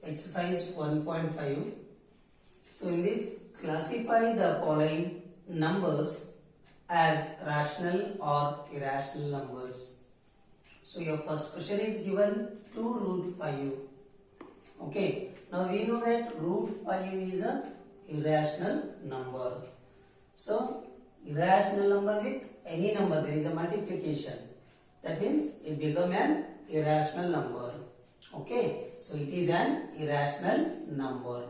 exercise 1.5. So in this, classify the following numbers as rational or irrational numbers. So your first question is given 2 root 5. Okay, now we know that root 5 is a irrational number. So irrational number with any number, there is a multiplication. That means it becomes an irrational number. Okay, so it is an irrational number.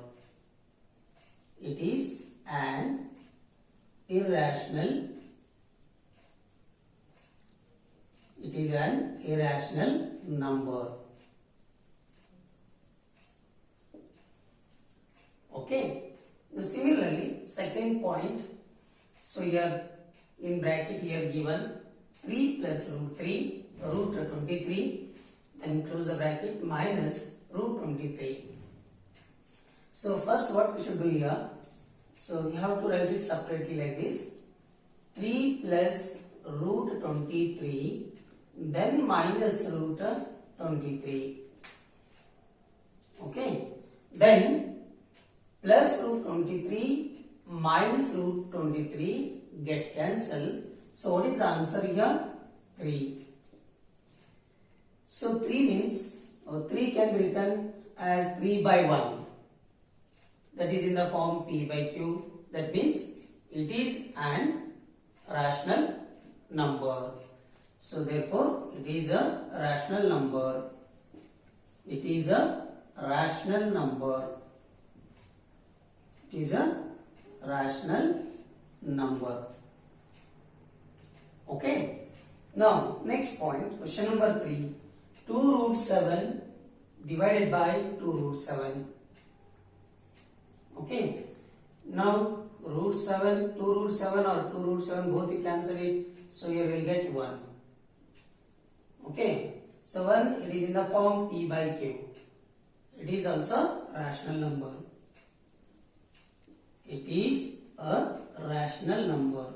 It is an irrational. It is an irrational number. Okay. Now similarly, second point. So here in bracket here given 3 plus root 3 root 23, then close the bracket, minus root 23. So first what we should do here, so we have to write it separately like this, 3 plus root 23 then minus root 23. Okay, then plus root 23 minus root 23 get cancelled. So what is the answer here? 3. So 3 means 3 can be written as 3 by 1. That is in the form P by Q. That means it is an rational number. So therefore it is a rational number. It is a rational number. It is a rational number. Okay. Now next point, question number 3. 2 root 7 divided by 2 root 7. Okay. Now root 7, 2 root 7 or 2 root 7 both you cancel it. So here we will get 1. Okay. So 1 it is in the form P by Q. It is also a rational number. It is a rational number.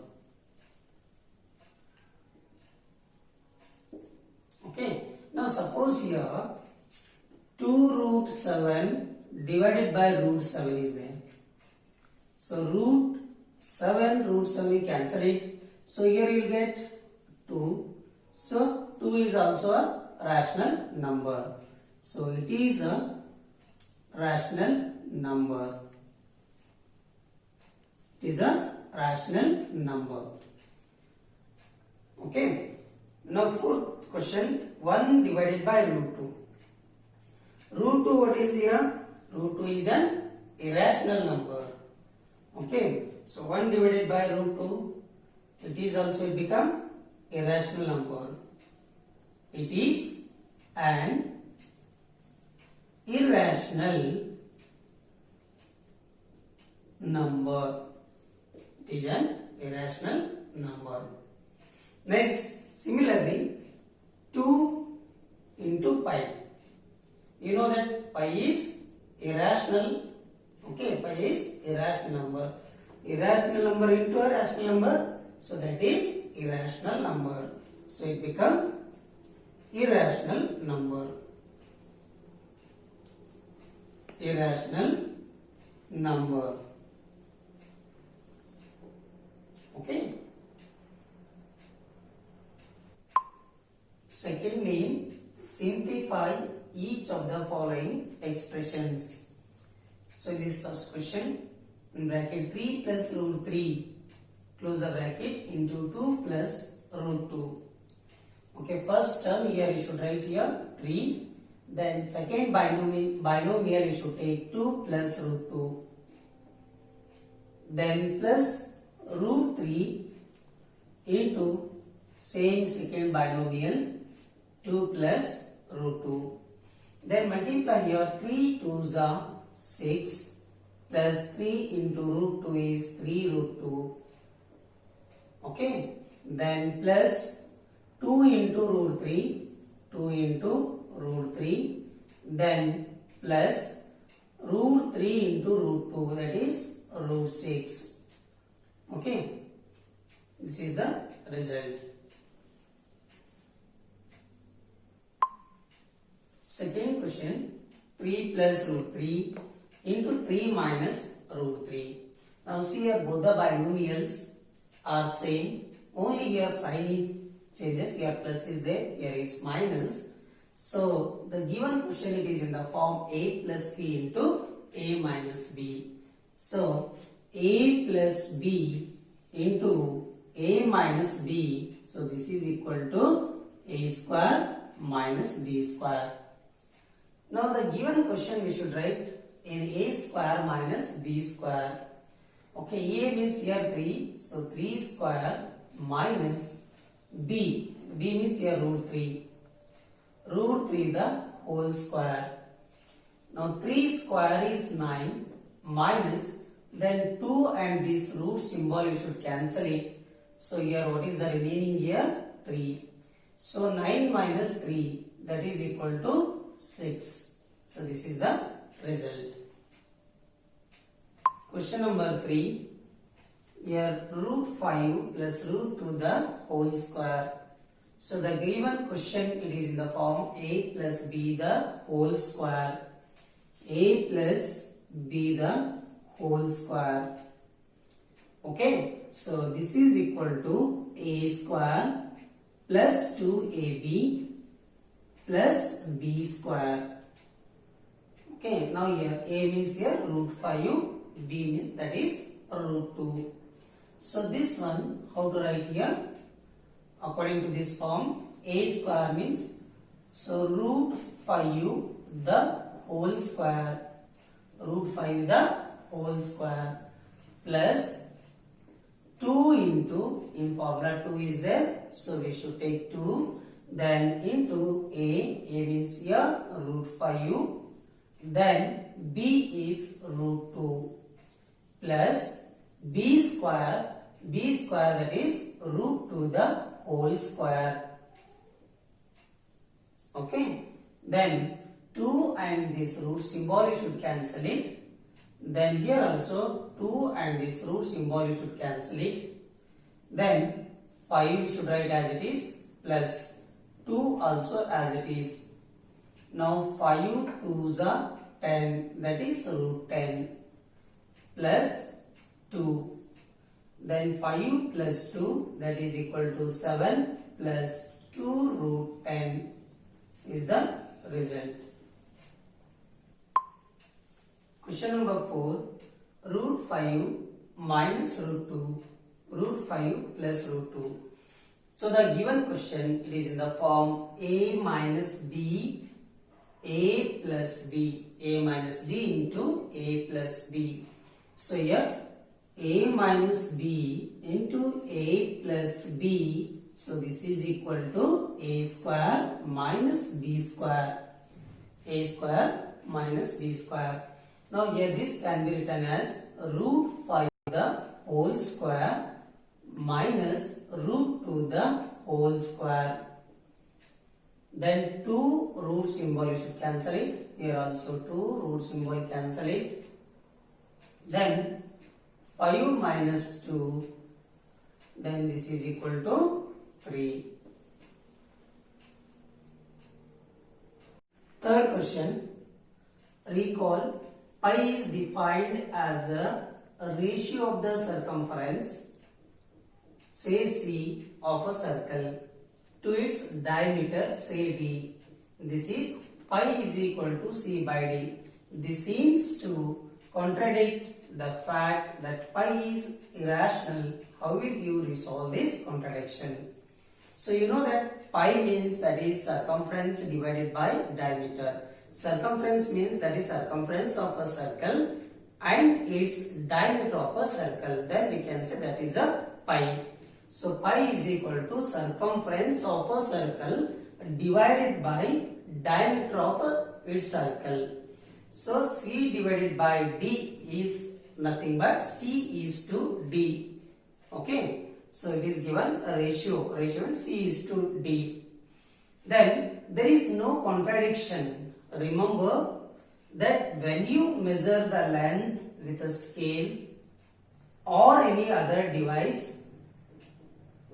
Okay. Now suppose here 2 root 7 divided by root 7 is there. So root 7 we cancel it. So here you will get 2. So 2 is also a rational number. So it is a rational number. It is a rational number. Okay. Now fourth question, 1 divided by root 2. Root 2 what is here? Root 2 is an irrational number. Okay. So 1 divided by root 2, it is also become irrational number. It is an irrational number. It is an irrational number. Next, similarly, 2 into pi. You know that pi is irrational. Okay, pi is irrational number. Irrational number into a rational number. So that is irrational number. So it becomes irrational number. Irrational number. Okay. Second main, simplify each of the following expressions. So in this first question, in bracket 3 plus root 3, close the bracket, into 2 plus root 2. Okay, first term here you should write here 3. Then second binomial you should take 2 plus root 2. Then plus root 3 into same second binomial 2 plus root 2. Then multiply here 3 2s are 6 plus 3 into root 2 is 3 root 2. Okay. Then plus 2 into root 3, 2 into root 3. Then plus root 3 into root 2, that is root 6. Okay. This is the result. Second question, 3 plus root 3 into 3 minus root 3. Now see here both the binomials are same. Only here sign is changes. Here plus is there. Here is minus. So the given question it is in the form a plus b into a minus b. So a plus b into a minus b. So this is equal to a square minus b square. Now the given question we should write in a square minus b square. Okay, a means here 3. So 3 square minus b. B means here root 3. Root 3 the whole square. Now 3 square is 9 minus then 2 and this root symbol you should cancel it. So here what is the remaining here? 3. So 9 minus 3 that is equal to 6. So this is the result. Question number 3. Here root 5 plus root 2 the whole square. So the given question it is in the form a plus b the whole square. A plus b the whole square. Okay, so this is equal to a square plus 2ab plus b square. Okay, now here a means here root 5, b means that is root 2. So this one how to write here? According to this form, a square means so root 5 the whole square. Root 5 the whole square plus 2 into, in formula 2 is there, so we should take 2, then into a means here root 5, then b is root 2 plus b square that is root 2 the whole square. Okay, then 2 and this root symbol you should cancel it. Then here also 2 and this root symbol you should cancel it. Then 5 you should write as it is plus 2 also as it is. Now 5 2s are 10 that is root 10 plus 2. Then 5 plus 2 that is equal to 7 plus 2 root 10 is the result. Question number 4. Root 5 minus root 2. Root 5 plus root 2. So the given question it is in the form a minus b, a plus b. A minus b into a plus b. So here a minus b into a plus b. So this is equal to a square minus b square. A square minus b square. Now here this can be written as root 5 the whole square minus root 2 the whole square. Then 2 root symbol you should cancel it. Here also 2 root symbol cancel it. Then 5 minus 2. Then this is equal to 3. Third question. Recall pi is defined as the ratio of the circumference, say C, of a circle to its diameter, say D. This is pi is equal to C by D. This seems to contradict the fact that pi is irrational. How will you resolve this contradiction? So you know that pi means that is circumference divided by diameter. Circumference means that is circumference of a circle and its diameter of a circle. Then we can say that is a pi. So pi is equal to circumference of a circle divided by diameter of its circle. So C divided by D is nothing but C is to D. Okay. So it is given a ratio. Ratio means C is to D. Then there is no contradiction. Remember that when you measure the length with a scale or any other device,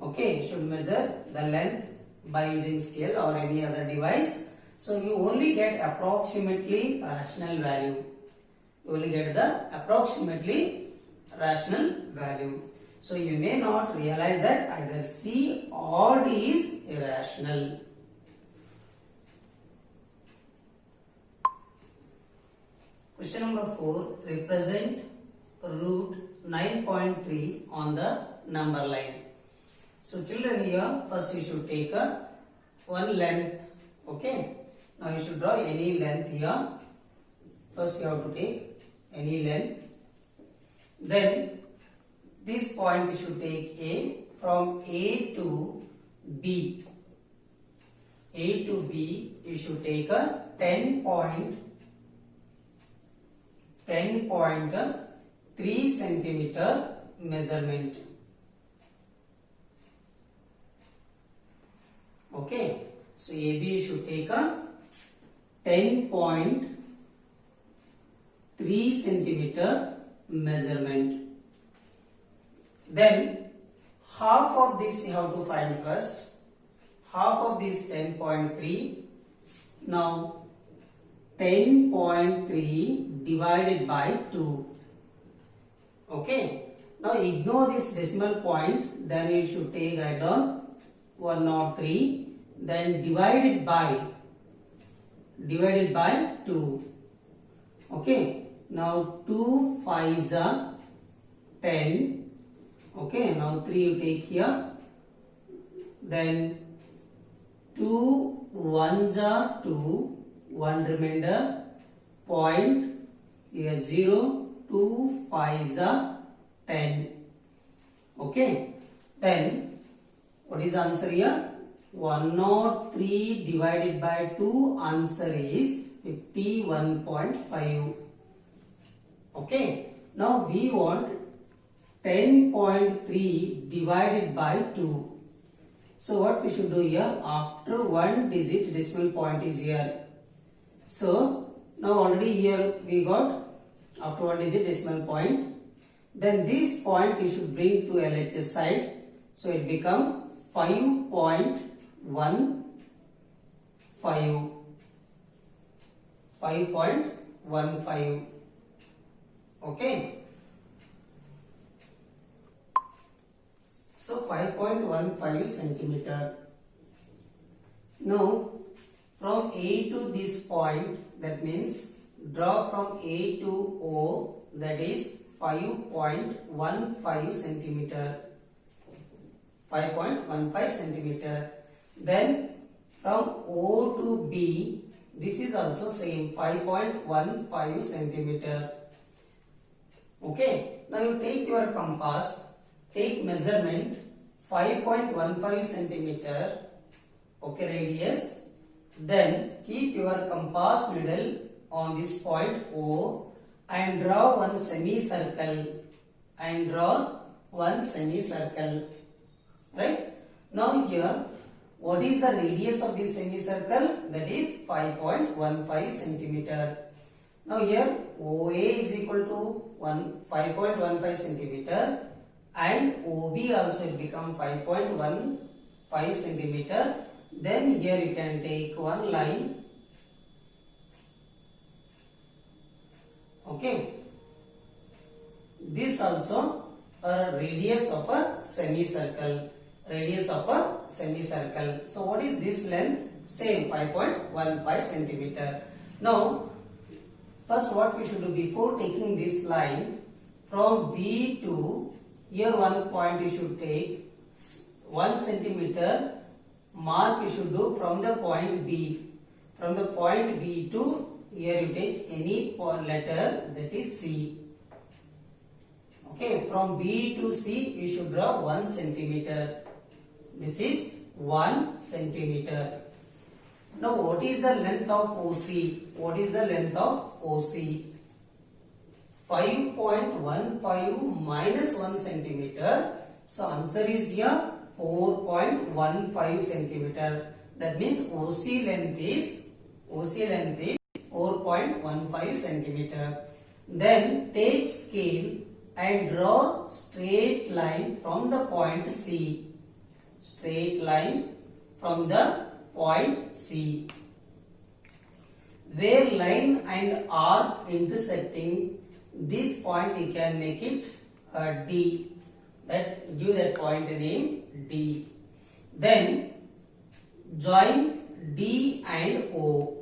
okay, should measure the length by using scale or any other device, So you only get approximately rational value. You only get the approximately rational value. So you may not realize that either C or D is irrational. Question number 4. Represent root 9.3 on the number line. So children, here first you should take one length. Okay. Now you should draw any length here. First you have to take any length. Then this point you should take A. From A to B. A to B you should take a 10.3 centimeter measurement. Okay. So AB should take a 10.3 centimeter measurement. Then half of this you have to find first. Half of this 10.3. Now 10.3 divided by 2. Okay. Now ignore this decimal point. Then you should take write down 103. Then divided by 2. Okay. Now 2 5s are 10. Okay. Now 3 you take here. Then 2 1s are 2. 1 remainder. Point here 0. 2 5s are 10. Okay. Then what is the answer here? 103 divided by 2, answer is 51.5. Okay. Now we want 10.3 divided by 2. So what we should do here? After one digit decimal point is here. So now already here we got after one digit decimal point. Then this point you should bring to LHS side. So it become 5.15. 5.15. Okay. So 5.15 centimeter. Now from A to this point, that means draw from A to O, that is 5.15 centimeter. 5.15 centimeter. Then from O to B, this is also same 5.15 centimeter. Okay. Now you take your compass, take measurement 5.15 centimeter. Okay, radius. Then keep your compass needle on this point O and draw one semicircle. Right? Now here, what is the radius of this semicircle? That is 5.15 centimeter. Now here OA is equal to 5.15 centimeter and OB also it become 5.15 centimeter. Then here you can take one line. Okay. This also a radius of a semicircle. So what is this length? Same 5.15 centimeter. Now first what we should do before taking this line from B to here one point you should take 1 centimeter mark you should do from the point B. From the point B to here you take any letter, that is C. Okay, from B to C you should draw 1 centimeter. This is 1 centimeter. Now what is the length of OC? 5.15 minus 1 centimeter. So answer is here 4.15 centimeter. That means OC length is 4.15 centimeter. Then take scale and draw straight line from the point C. where line and arc intersecting this point, you can make it D. That give that point name D. Then join D and O,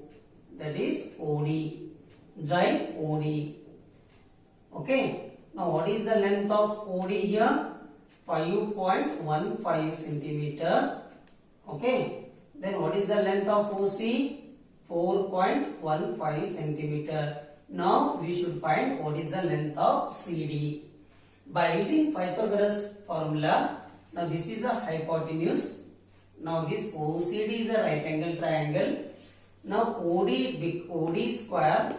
that is OD. Join OD. Okay. Now what is the length of OD here? 5.15 centimeter. Okay. Then what is the length of OC? 4.15 centimeter. Now we should find what is the length of CD. By using Pythagoras formula, now this is a hypotenuse. Now this OCD is a right angle triangle. Now OD square,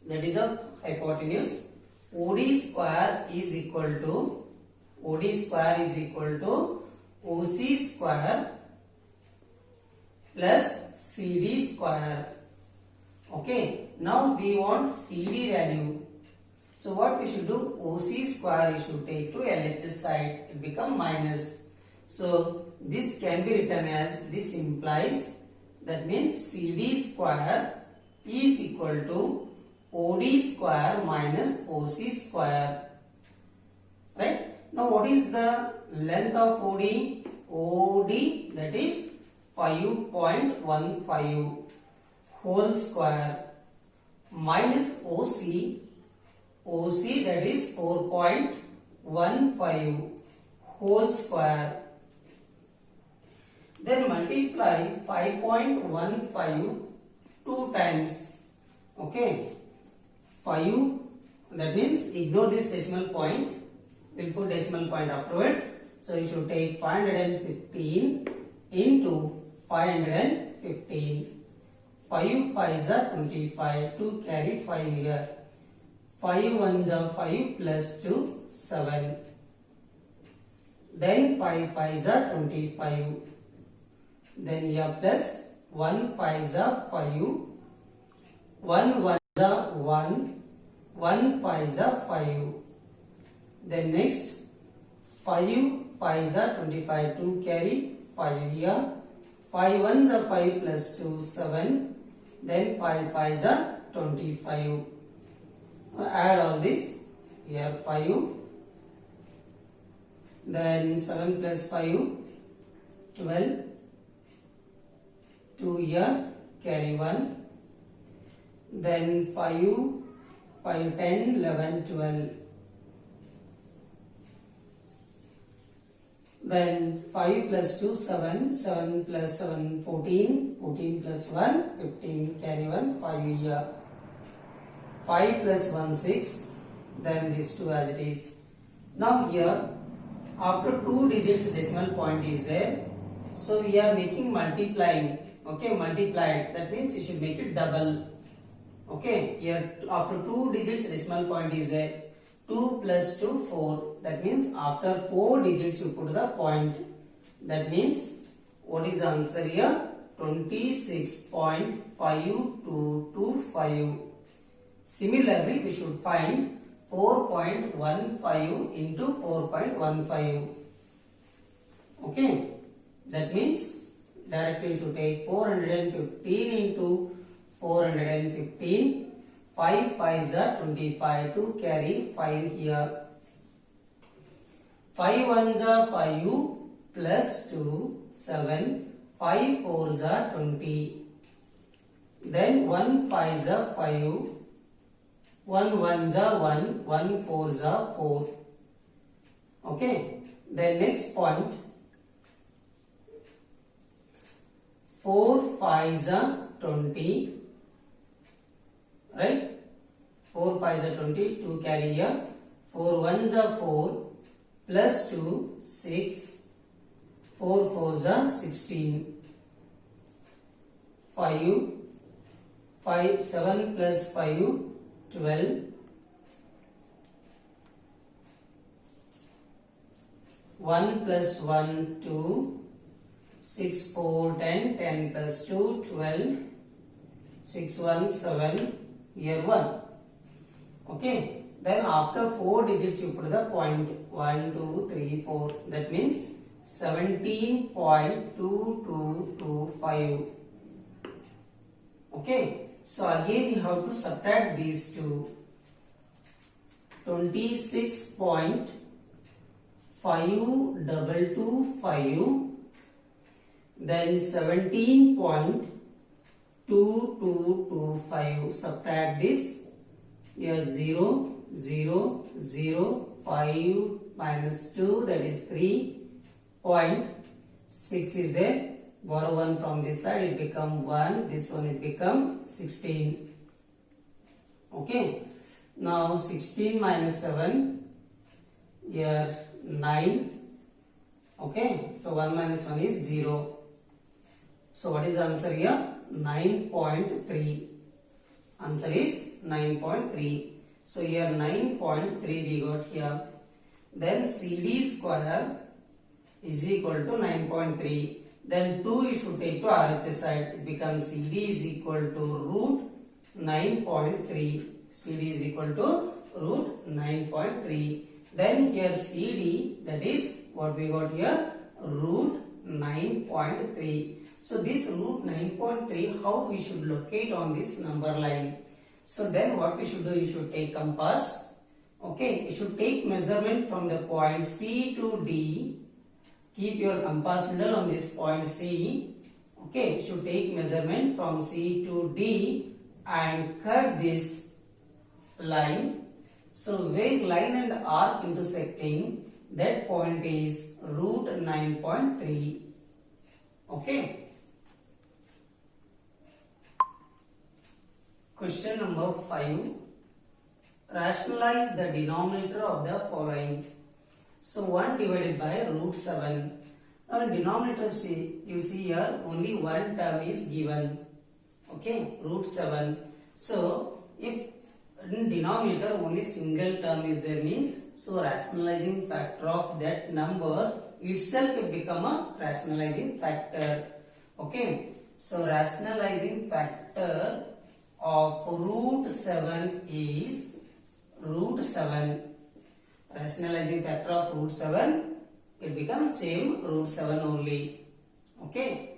that is a hypotenuse. OD square is equal to OC square plus CD square. Okay. Now we want CD value. So what we should do? OC square you should take to LHS side. It become minus. So this can be written as, this implies, that means CD square is equal to OD square minus OC square. Right? Now what is the length of OD? OD, that is 5.15 whole square minus OC that is 4.15 whole square. Then multiply 5.15 2 times. Okay. 5, that means ignore this decimal point. We'll put decimal point afterwards. So you should take 515 into 515. 5 5s are 25. 2 carry 5 here. 5 1s are 5 plus 2, 7. Then 5 5s are 25. Then here plus 1 5s are 5. 1 1s are 1. 1 5s are 5. Then next 5 5s are 25. 2 carry 5 here. 5 1s are 5 plus 2, 7. Then 5 5s are 25. Add all this. Here 5. Then 7 plus 5, 12. 2 here, carry 1. Then 5, 5, 10, 11, 12. Then 5 plus 2, 7. 7 plus 7, 14. 14 plus 1, 15. Carry 1, 5 here. 5 plus 1, 6. Then these 2 as it is. Now here, after 2 digits decimal point is there. So we are making multiplying. Okay, multiplied. That means you should make it double. Okay, here after 2 digits decimal point is there. 2 plus 2, 4. That means after 4 digits you put the point. That means what is the answer here? 26.5225. Similarly, we should find 4.15 into 4.15. Okay, that means directly you should take 415 into 415. 5 5s are 25. To carry 5 here. 5 1s are 5 plus 2, 7. 5 4s are 20. Then 1 5s are 5. 1 1s are 1. 1 4s are 4. Okay. Then next point. 4 5s are 20. Right? 4 5s are 20. 2 carry here. 4 1s are 4. Plus 2, 6. 4 4s are 16. 5. 7 plus 5, 12. 1 plus 1, 2. 6 4, 10. 10 plus 2, 12. 6 1, 7. Here 1. Okay. Then after 4 digits you put the point. 1 2 3 4. That means 17.2225. Okay. So again you have to subtract these two. 26.5225, then 17.2225. Subtract this. Here 0, 0, 0, 5 minus 2, that is 3.6 is there. Borrow 1 from this side, it become 1. This one it become 16. Okay. Now 16 minus 7, here 9. Okay. So 1 minus 1 is 0. So what is the answer here? 9.3. Answer is 9.3. So here 9.3 we got here. Then CD square is equal to 9.3. Then 2 you should take to RHS side. It becomes CD is equal to root 9.3. CD is equal to root 9.3. Then here CD, that is what we got here, root 9.3. So this root 9.3, how we should locate on this number line? So then what we should do, you should take compass. Okay, you should take measurement from the point C to D. Keep your compass needle on this point C. Okay, you should take measurement from C to D and cut this line. So where line and arc intersecting, that point is root 9.3. Okay. Question number 5. Rationalize the denominator of the following. So 1 divided by root 7. Now in denominator, you see here only one term is given. Okay, root 7. So if in denominator only single term is there, means so rationalizing factor of that number itself will become a rationalizing factor. Okay, so rationalizing factor of root 7 is root 7. Rationalizing factor of root 7, it becomes same root 7 only. Okay,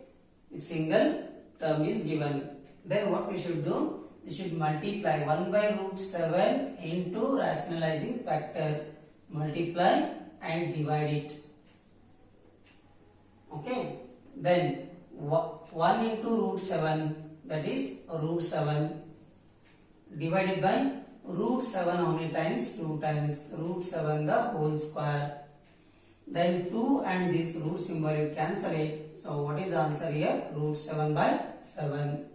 if single term is given, then what we should do? We should multiply 1 by root 7 into rationalizing factor. Multiply and divide it. Okay, then 1 into root 7, that is root 7, divided by root 7 how many times? 2 times. Root 7 the whole square. Then 2 and this root symbol you cancel it. So what is the answer here? Root 7 by 7.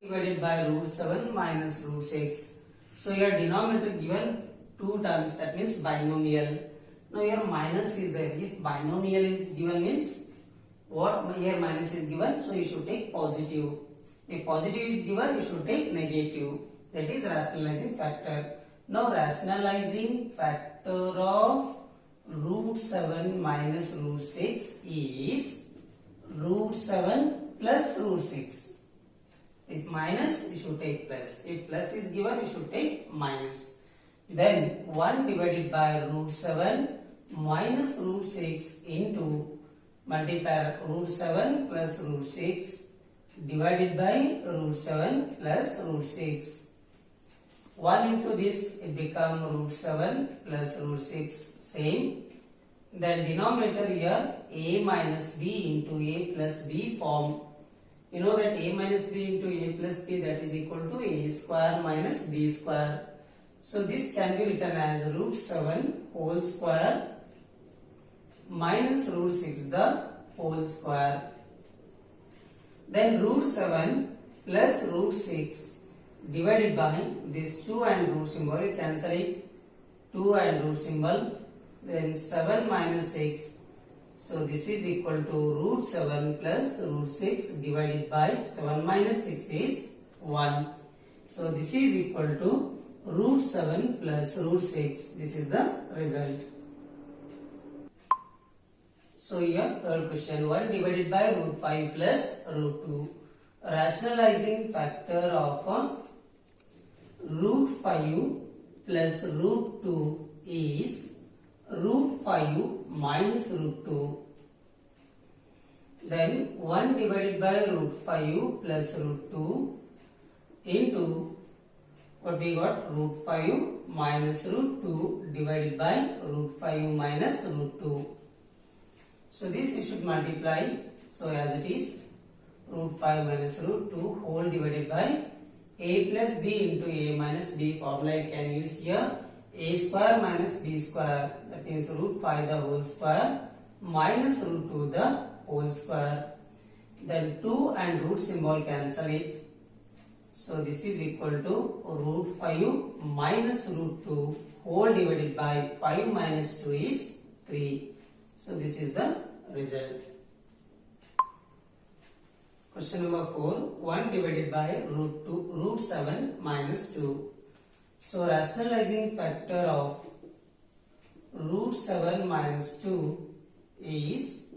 Divided by root 7 minus root 6. So here denominator given 2 terms, that means binomial. Now here minus is there. If binomial is given, means what here minus is given, so you should take positive. If positive is given, you should take negative. That is rationalizing factor. Now rationalizing factor of root 7 minus root 6 is root 7 plus root 6. If minus, you should take plus. If plus is given, you should take minus. Then 1 divided by root 7 minus root 6 into multiply root 7 plus root 6 divided by root 7 plus root 6. 1 into this, it become root 7 plus root 6, same. Then denominator here a minus b into a plus b form. You know that a minus b into a plus b, that is equal to a square minus b square. So this can be written as root 7 whole square minus root 6 the whole square. Then root 7 plus root 6 divided by this 2 and root symbol, you cancel it, 2 and root symbol, then 7 minus 6. So this is equal to root 7 plus root 6 divided by 7 minus 6 is 1. So this is equal to root 7 plus root 6. This is the result. So here third question, 1 divided by root 5 plus root 2. Rationalizing factor of root 5 plus root 2 is root 5 minus root 2. Then 1 divided by root 5 plus root 2 into what we got, root 5 minus root 2 divided by root 5 minus root 2. So this you should multiply. So as it is, root 5 minus root 2 whole divided by a plus b into a minus b formula you can use here. A square minus b square, that means root 5 the whole square minus root 2 the whole square. Then 2 and root symbol cancel it. So this is equal to root 5 minus root 2 whole divided by 5 minus 2 is 3. So this is the result. Question number 4. 1 divided by root 7 minus 2. So rationalizing factor of root 7 minus 2 is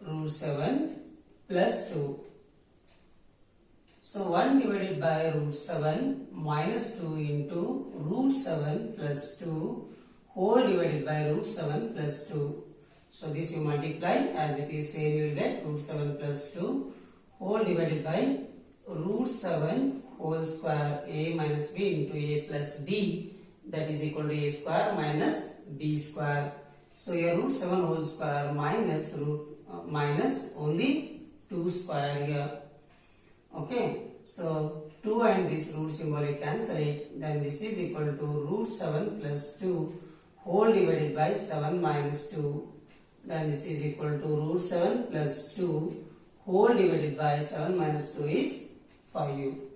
root 7 plus 2. So 1 divided by root 7 minus 2 into root 7 plus 2 whole divided by root 7 plus 2. So this you multiply, as it is same, you will get root 7 plus 2 whole divided by root 7 whole square a minus b into a plus b, that is equal to a square minus b square. So here root 7 whole square minus minus only 2 square here. Okay, so 2 and this root symbol you cancel it, then this is equal to root 7 plus 2 whole divided by 7 minus 2. Then this is equal to root 7 plus 2 whole divided by 7 minus 2 is 5.